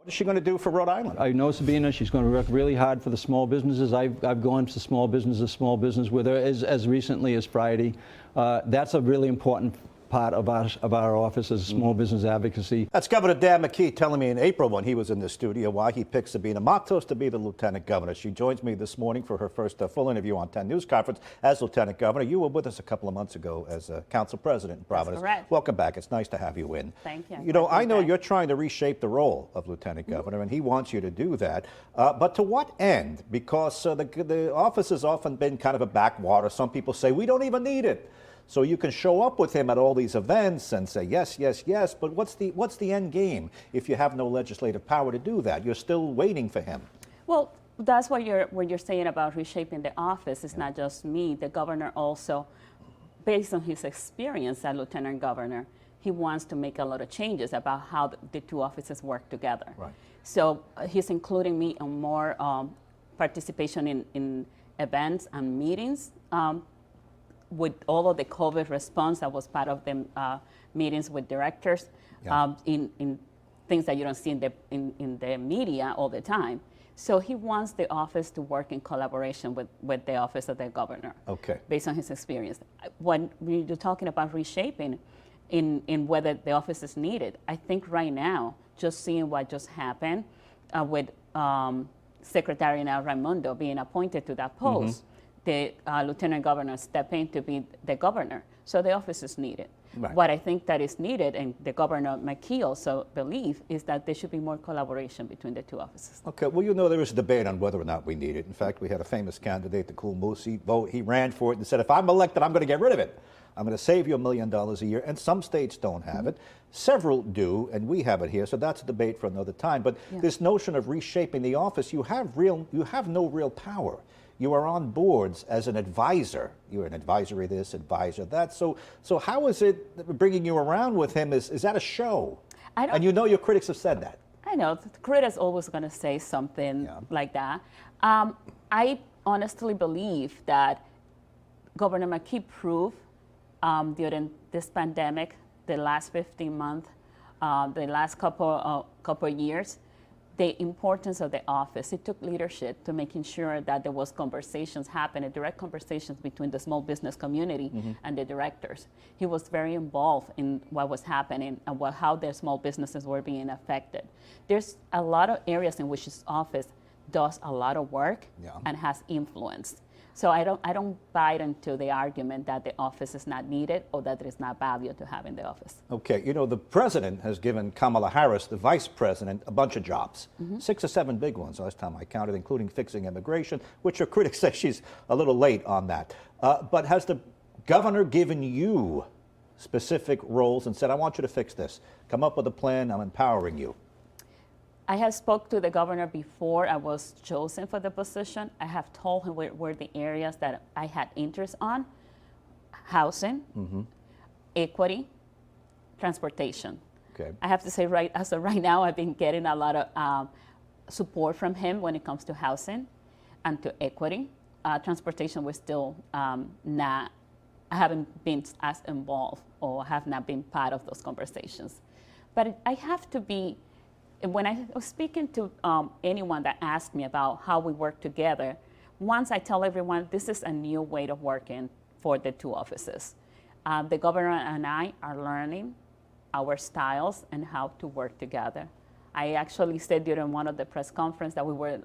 What's she going to do for Rhode Island? I know Sabina. She's going to work really hard for the small businesses. I've gone to small business with her as recently as Friday. That's a really important part of our office is small business advocacy. That's Governor Dan McKee telling me in April when he was in the studio why he picked Sabina Matos to be the Lieutenant Governor. She joins me this morning for her first full interview on 10 News Conference as Lieutenant Governor. You were with us a couple of months ago as Council President in Providence. That's correct. Welcome back. It's nice to have you in. Thank you. You know, I know you're trying to reshape the role of Lieutenant Governor, and he wants you to do that. But to what end? Because the office has often been kind of a backwater. Some people say we don't even need it. So you can show up with him at all these events and say yes, yes, yes, but what's the end game if you have no legislative power to do that? You're still waiting for him. Well, that's what you're saying about reshaping the office. It's not just me. The governor also, based on his experience as lieutenant governor, he wants to make a lot of changes about how the two offices work together. Right. So he's including me on more participation in events and meetings. With all of the COVID response that was part of the meetings with directors, in things that you don't see in the media all the time. So he wants the office to work in collaboration with the office of the governor, based on his experience. When you're talking about reshaping in whether the office is needed, I think right now, just seeing what just happened with Secretary Now Raimundo being appointed to that post, the lieutenant governor step in to be the governor. So the office is needed. Right. What I think that is needed, and the governor McKee also believes, is that there should be more collaboration between the two offices. Okay, well, you know, there was a debate on whether or not we need it. In fact, we had a famous candidate, the Cool Moose. He ran for it and said, if I'm elected, I'm going to get rid of it. I'm going to save you $1 million a year, and some states don't have it. Several do, and we have it here, so that's a debate for another time. But this notion of reshaping the office, you have no real power. You are on boards as an advisor. You're an advisory this, advisor that. So how is it bringing you around with him? Is that a show? And you know your critics have said that. I know. The critic's always going to say something like that. I honestly believe that Governor McKee proved during this pandemic, the last 15 months, the last couple years, the importance of the office. It took leadership to making sure that there was conversations happening, direct conversations between the small business community and the directors. He was very involved in what was happening and how their small businesses were being affected. There's a lot of areas in which his office does a lot of work and has influence. So I don't buy into the argument that the office is not needed or that there is not value to having the office. Okay, you know, the president has given Kamala Harris, the vice president, a bunch of jobs. 6 or 7 big ones last time I counted, including fixing immigration, which her critics say she's a little late on that. But has the governor given you specific roles and said, I want you to fix this? Come up with a plan, I'm empowering you. I have spoke to the governor before I was chosen for the position. I have told him where the areas that I had interest on: housing, equity, transportation. Okay. I have to say, as of right now, I've been getting a lot of support from him when it comes to housing and to equity. Transportation was still not. I haven't been as involved or have not been part of those conversations. But I have to be. When I was speaking to anyone that asked me about how we work together, once I tell everyone this is a new way of working for the two offices. The governor and I are learning our styles and how to work together. I actually said during one of the press conferences that we were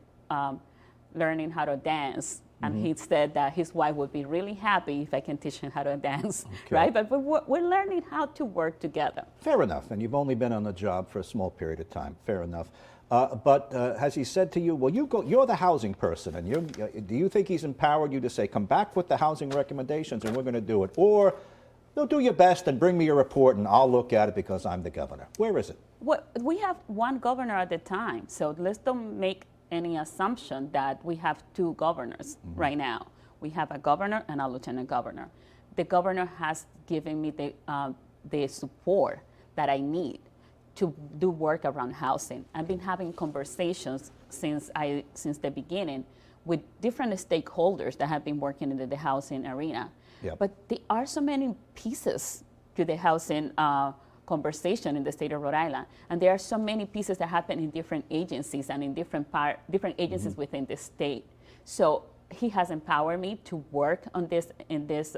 learning how to dance. And he said that his wife would be really happy if I can teach him how to dance, right? But we're learning how to work together. Fair enough, and you've only been on the job for a small period of time. Fair enough. But has he said to you, well, you're the housing person, and do you think he's empowered you to say, come back with the housing recommendations and we're going to do it? Or, no, do your best and bring me a report and I'll look at it because I'm the governor. Where is it? Well, we have one governor at a time, so let's don't make any assumption that we have two governors right now. We have a governor and a lieutenant governor. The governor has given me the support that I need to do work around housing. I've been having conversations since the beginning with different stakeholders that have been working in the housing arena. But there are so many pieces to the housing conversation in the state of Rhode Island. And there are so many pieces that happen in different agencies and in different agencies within the state. So he has empowered me to work on this in this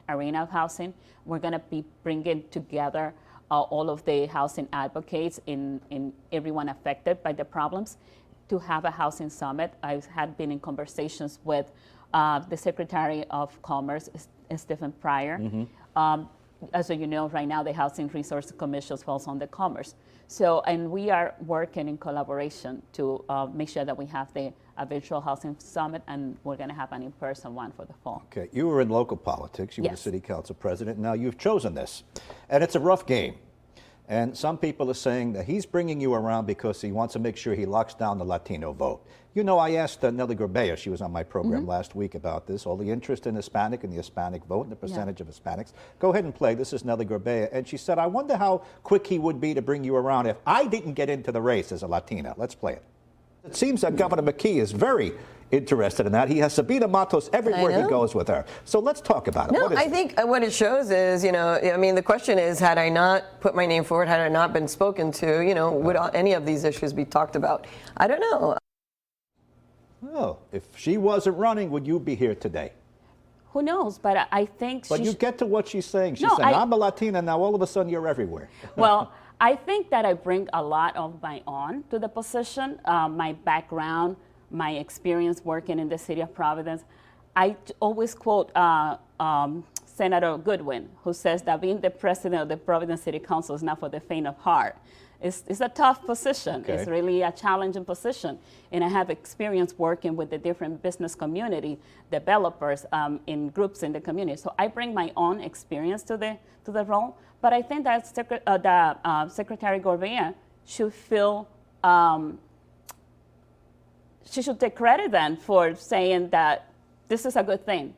arena of housing. We're going to be bringing together all of the housing advocates in everyone affected by the problems to have a housing summit. I had been in conversations with the Secretary of Commerce, Stephen Pryor. As you know, right now the Housing Resource Commission falls on the Commerce. So, and we are working in collaboration to make sure that we have a virtual housing summit, and we're going to have an in-person one for the fall. Okay, you were in local politics. You were the city council president. Now you've chosen this, and it's a rough game. And some people are saying that he's bringing you around because he wants to make sure he locks down the Latino vote. You know, I asked Nelly Gorbea, she was on my program last week about this, all the interest in Hispanic and the Hispanic vote and the percentage of Hispanics. Go ahead and play. This is Nelly Gorbea. And she said, I wonder how quick he would be to bring you around if I didn't get into the race as a Latina. Let's play it. It seems that Governor McKee is very interested in that. He has Sabina Matos everywhere he goes with her. So let's talk about it. No, I think what it shows is, you know, I mean, the question is, had I not put my name forward, had I not been spoken to, you know, would any of these issues be talked about? I don't know. Oh, if she wasn't running, would you be here today? Who knows? But I think. But you get to what she's saying. She's saying, I'm a Latina, now all of a sudden you're everywhere. Well, I think that I bring a lot of my own to the position, my background, my experience working in the city of Providence. I always quote Senator Goodwin, who says that being the president of the Providence City Council is not for the faint of heart. It's a tough position. Okay. It's really a challenging position. And I have experience working with the different business community, developers, in groups in the community. So I bring my own experience to the role. But I think that Secretary Gorbea should feel, she should take credit then for saying that this is a good thing.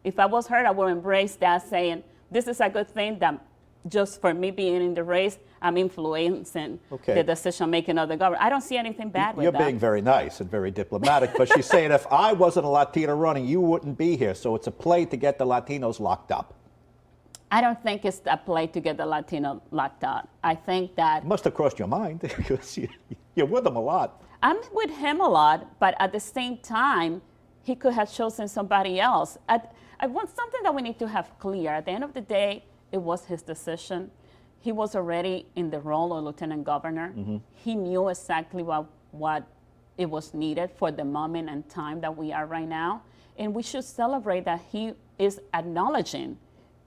If I was her, I would embrace that, saying this is a good thing, that just for me being in the race, I'm influencing the decision-making of the government. I don't see anything bad with that. You're being very nice and very diplomatic, but she's saying if I wasn't a Latina running, you wouldn't be here. So it's a play to get the Latinos locked up. I don't think it's a play to get the Latino locked up. I think that... It must have crossed your mind because you're with them a lot. I'm with him a lot, but at the same time, he could have chosen somebody else. I want something that we need to have clear. At the end of the day, it was his decision. He was already in the role of lieutenant governor. He knew exactly what it was needed for the moment and time that we are right now. And we should celebrate that he is acknowledging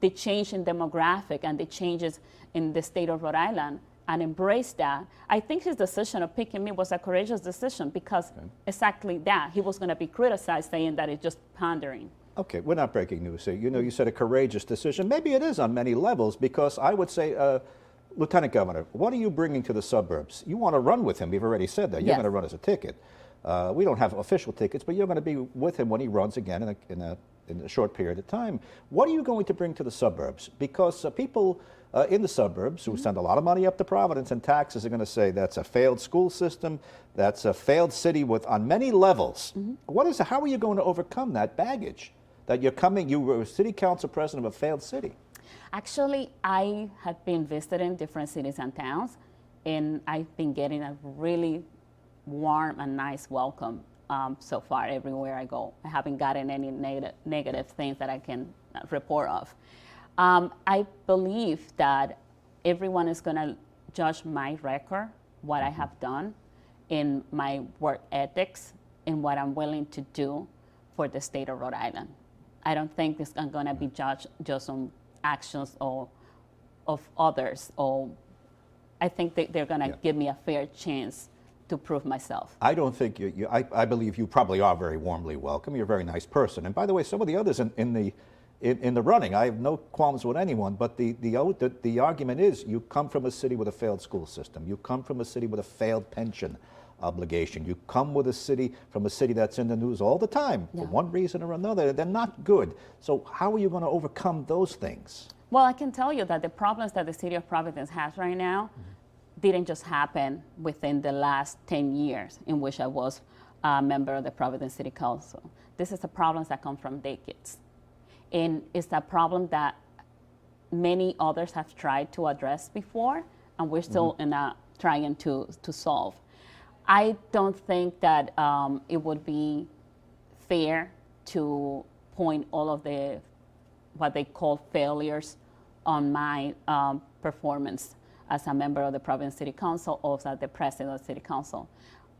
the change in demographic and the changes in the state of Rhode Island and embrace that. I think his decision of picking me was a courageous decision because exactly that. He was going to be criticized saying that it's just pandering. Okay, we're not breaking news here. You know, you said a courageous decision. Maybe it is on many levels because I would say, Lieutenant Governor, what are you bringing to the suburbs? You want to run with him. You've already said that. You're going to run as a ticket. We don't have official tickets, but you're going to be with him when he runs again in a short period of time. What are you going to bring to the suburbs? Because people in the suburbs who send a lot of money up to Providence and taxes are going to say that's a failed school system, that's a failed city on many levels. How are you going to overcome that baggage? That you were a city council president of a failed city. Actually, I have been visiting different cities and towns, and I've been getting a really warm and nice welcome so far everywhere I go. I haven't gotten any negative things that I can report of. I believe that everyone is going to judge my record, what I have done, in my work ethics, and what I'm willing to do for the state of Rhode Island. I don't think it's going to be judged just on actions or of others. Or I think they're going to give me a fair chance to prove myself. I don't think I believe you probably are very warmly welcome. You're a very nice person. And by the way, some of the others in the running, I have no qualms with anyone. But the argument is, you come from a city with a failed school system. You come from a city with a failed pension obligation. You come from a city that's in the news all the time for one reason or another. They're not good. So how are you going to overcome those things? Well, I can tell you that the problems that the city of Providence has right now didn't just happen within the last 10 years in which I was a member of the Providence City Council. This is a problem that comes from decades. And it's a problem that many others have tried to address before, and we're still trying to solve. I don't think that it would be fair to point all of the what they call failures on my performance as a member of the Providence City Council or as the president of the City Council.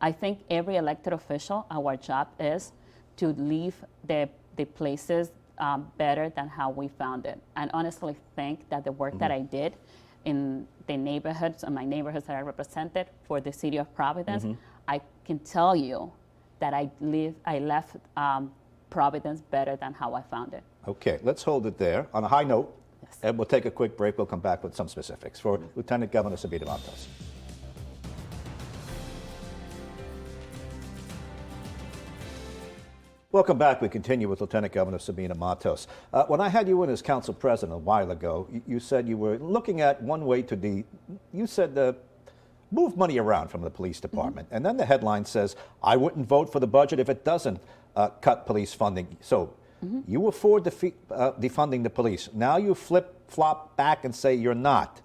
I think every elected official, our job is to leave the places better than how we found it. And honestly think that the work that I did in the neighborhoods, and my neighborhoods that I represented for the city of Providence, I can tell you that I left Providence better than how I found it. Okay, let's hold it there on a high note, Yes. and we'll take a quick break. We'll come back with some specifics for Lieutenant Governor Sabina Matos. Welcome back. We continue with Lieutenant Governor Sabina Matos. When I had you in as council president a while ago, you said you were looking at one way to move money around from the police department. And then the headline says, I wouldn't vote for the budget if it doesn't cut police funding. So you were for defunding the police. Now you flip-flop back and say you're not.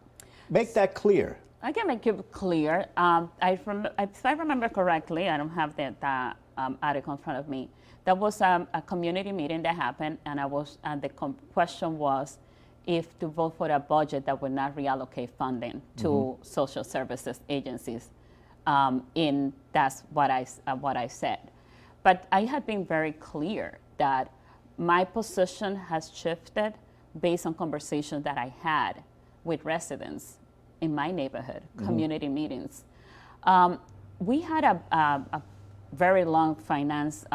Make that clear. I can make it clear. If I remember correctly, I don't have the article in front of me. That was a community meeting that happened, and the question was if to vote for a budget that would not reallocate funding to social services agencies. That's what I said. But I have been very clear that my position has shifted based on conversations that I had with residents in my neighborhood, community meetings. We had a very long finance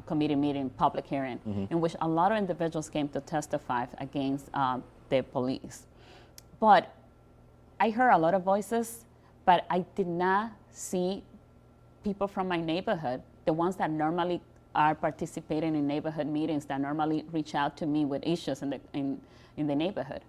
committee meeting, public hearing, in which a lot of individuals came to testify against the police. But I heard a lot of voices, but I did not see people from my neighborhood, the ones that normally are participating in neighborhood meetings, that normally reach out to me with issues in the neighborhood.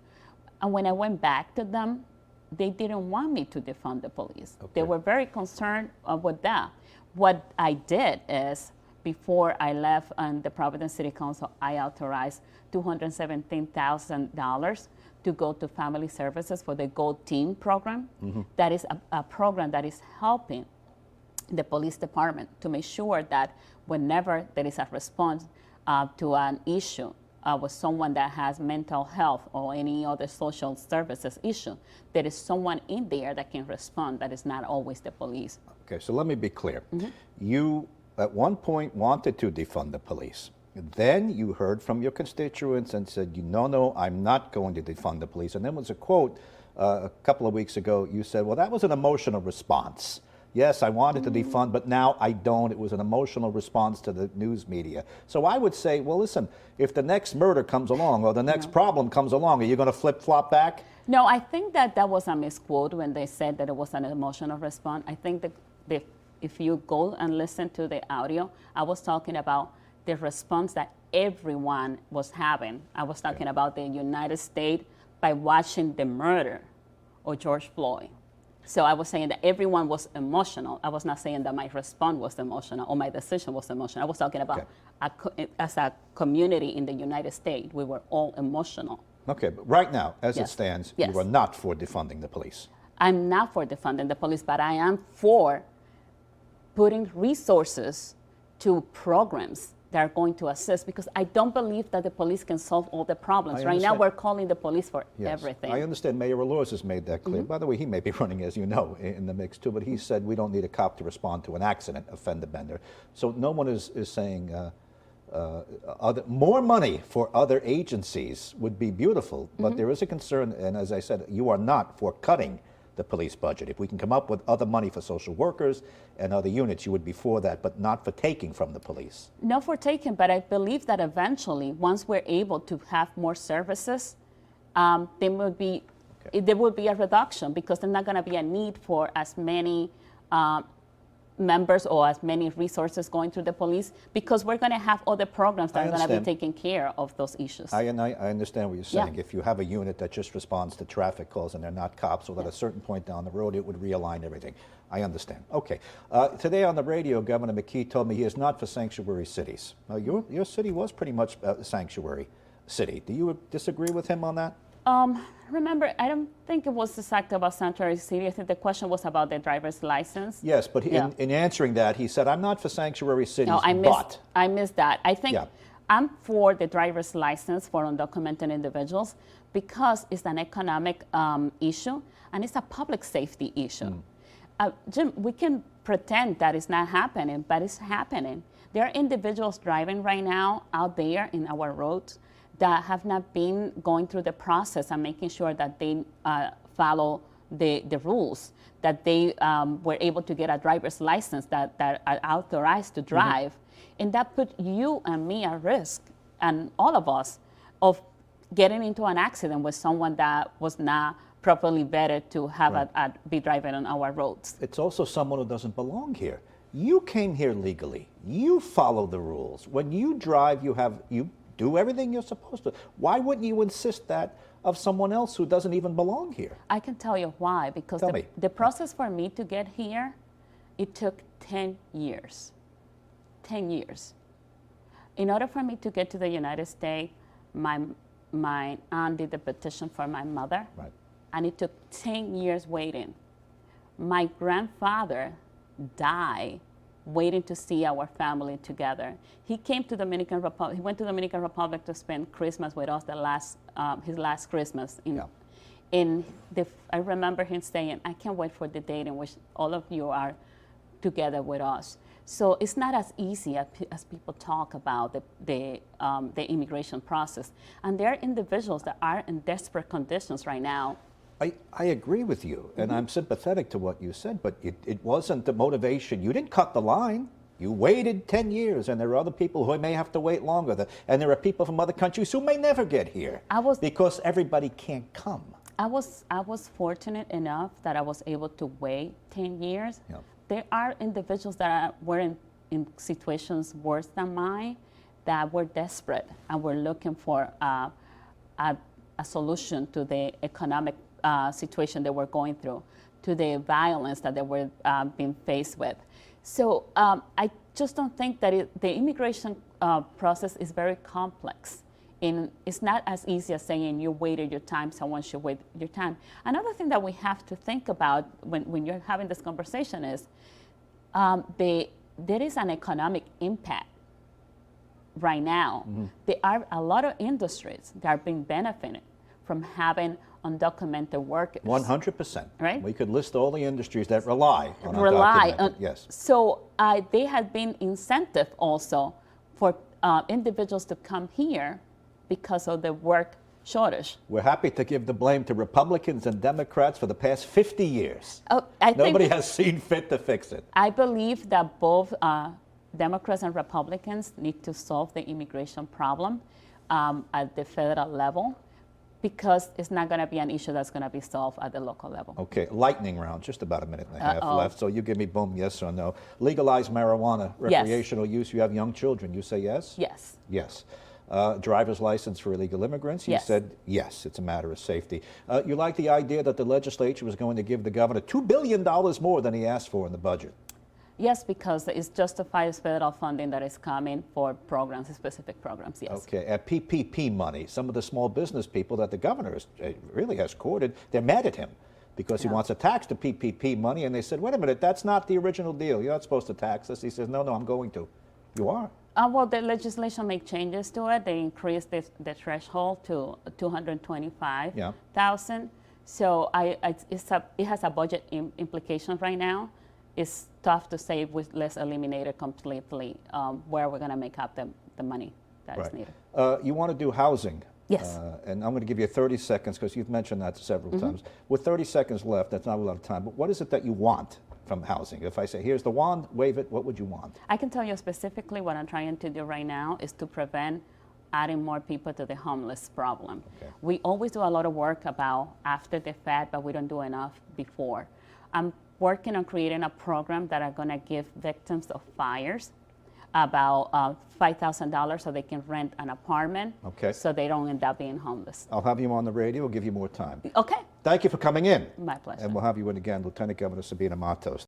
And when I went back to them, they didn't want me to defund the police. Okay. They were very concerned with that. What I did is, before I left on the Providence City Council, I authorized $217,000 to go to family services for the Gold Team program. That is a program that is helping the police department to make sure that whenever there is a response to an issue with someone that has mental health or any other social services issue, there is someone in there that can respond, that is not always the police. Okay, so let me be clear. You, at one point, wanted to defund the police. Then you heard from your constituents and said, no, I'm not going to defund the police. And then was a quote a couple of weeks ago, you said, well, that was an emotional response. Yes, I wanted to defund, but now I don't. It was an emotional response to the news media. So I would say, well, listen, if the next murder comes along or the next problem comes along, are you going to flip-flop back? No, I think that was a misquote when they said that it was an emotional response. I think that if you go and listen to the audio, I was talking about the response that everyone was having. I was talking about the United States by watching the murder of George Floyd. So I was saying that everyone was emotional. I was not saying that my response was emotional or my decision was emotional. I was talking about as a community in the United States, we were all emotional. Okay, but right now, as it stands, Yes. you are not for defunding the police. I'm not for defunding the police, but I am for putting resources to programs that are going to assist, because I don't believe that the police can solve all the problems. I Right now, understand. we're calling the police for Yes. everything. I understand Mayor Allures has made that clear. By the way, he may be running, as you know, in the mix too, but he said we don't need a cop to respond to an accident, a fender bender. So no one is saying more money for other agencies would be beautiful, but there is a concern, and as I said, you are not for cutting the police budget. If we can come up with other money for social workers and other units, you would be for that, but not for taking from the police. Not for taking, but I believe that eventually, once we're able to have more services, there will be a reduction, because there's not going to be a need for as many members or as many resources going to the police, because we're going to have other programs that I are going to be understand. taking care of those issues. I understand what you're saying. Yeah. If you have a unit that just responds to traffic calls and they're not cops, so at a certain point down the road it would realign everything. I understand. Okay. Today on the radio, Governor McKee told me he is not for sanctuary cities. Now, your city was pretty much a sanctuary city. Do you disagree with him on that? Remember, I don't think it was exactly about sanctuary city. I think the question was about the driver's license. Yes, but Yeah. in answering that, he said, I'm not for sanctuary cities, No, but. I missed that. I think Yeah. I'm for the driver's license for undocumented individuals because it's an economic issue and it's a public safety issue. Jim, we can pretend that it's not happening, but it's happening. There are individuals driving right now out there in our roads that have not been going through the process and making sure that they follow the rules, that they were able to get a driver's license that are authorized to drive. And that put you and me at risk, and all of us, of getting into an accident with someone that was not properly vetted to have be driving on our roads. It's also someone who doesn't belong here. You came here legally. You follow the rules. When you drive, you do everything you're supposed to. Why wouldn't you insist that of someone else who doesn't even belong here? I can tell you why, because Tell me. the process for me to get here, it took 10 years. 10 years. In order for me to get to the United States, my aunt did the petition for my mother, Right. and it took 10 years waiting. My grandfather died waiting to see our family together. He came to Dominican Republic. He went to Dominican Republic to spend Christmas with us, his last Christmas. I remember him saying, "I can't wait for the date in which all of you are together with us." So it's not as easy as people talk about the immigration process. And there are individuals that are in desperate conditions right now. I agree with you, and I'm sympathetic to what you said, but it wasn't the motivation. You didn't cut the line. You waited 10 years, and there are other people who may have to wait longer. And there are people from other countries who may never get here because everybody can't come. I was fortunate enough that I was able to wait 10 years. Yeah. There are individuals that were in situations worse than mine that were desperate and were looking for a solution to the economic situation they were going through, to the violence that they were being faced with. So I just don't think that the immigration process is very complex. And it's not as easy as saying you waited your time, someone should wait your time. Another thing that we have to think about when you're having this conversation is there is an economic impact right now. There are a lot of industries that are being benefited from having undocumented workers. 100%. Right? We could list all the industries that rely on undocumented. Yes. So they have been incentive also for individuals to come here because of the work shortage. We're happy to give the blame to Republicans and Democrats for the past 50 years. Nobody has seen fit to fix it. I believe that both Democrats and Republicans need to solve the immigration problem at the federal level, because it's not going to be an issue that's going to be solved at the local level. Okay, lightning round, just about a minute and a half left. So you give me boom, yes or no. Legalize marijuana, recreational use. You have young children. You say yes? Yes. Yes. Driver's license for illegal immigrants. You Yes. said yes, it's a matter of safety. You like the idea that the legislature was going to give the governor $2 billion more than he asked for in the budget? Yes, because it justifies federal funding that is coming for programs, specific programs, yes. Okay, at PPP money, some of the small business people that the governor really has courted, they're mad at him because he wants to tax the PPP money, and they said, wait a minute, that's not the original deal. You're not supposed to tax us. He says, no, I'm going to. You are. Well, the legislation made changes to it. They increased the threshold to $225,000. So it has a budget implication right now. It's tough to say with let's eliminate it completely where we're going to make up the money that is needed. You want to do housing. Yes. And I'm going to give you 30 seconds because you've mentioned that several times. With 30 seconds left, that's not a lot of time, but what is it that you want from housing? If I say, here's the wand, wave it, what would you want? I can tell you specifically what I'm trying to do right now is to prevent adding more people to the homeless problem. Okay. We always do a lot of work about after the fact, but we don't do enough before. I'm working on creating a program that are going to give victims of fires about $5,000 so they can rent an apartment so they don't end up being homeless. I'll have you on the radio. We'll give you more time. Okay. Thank you for coming in. My pleasure. And we'll have you in again, Lieutenant Governor Sabina Matos.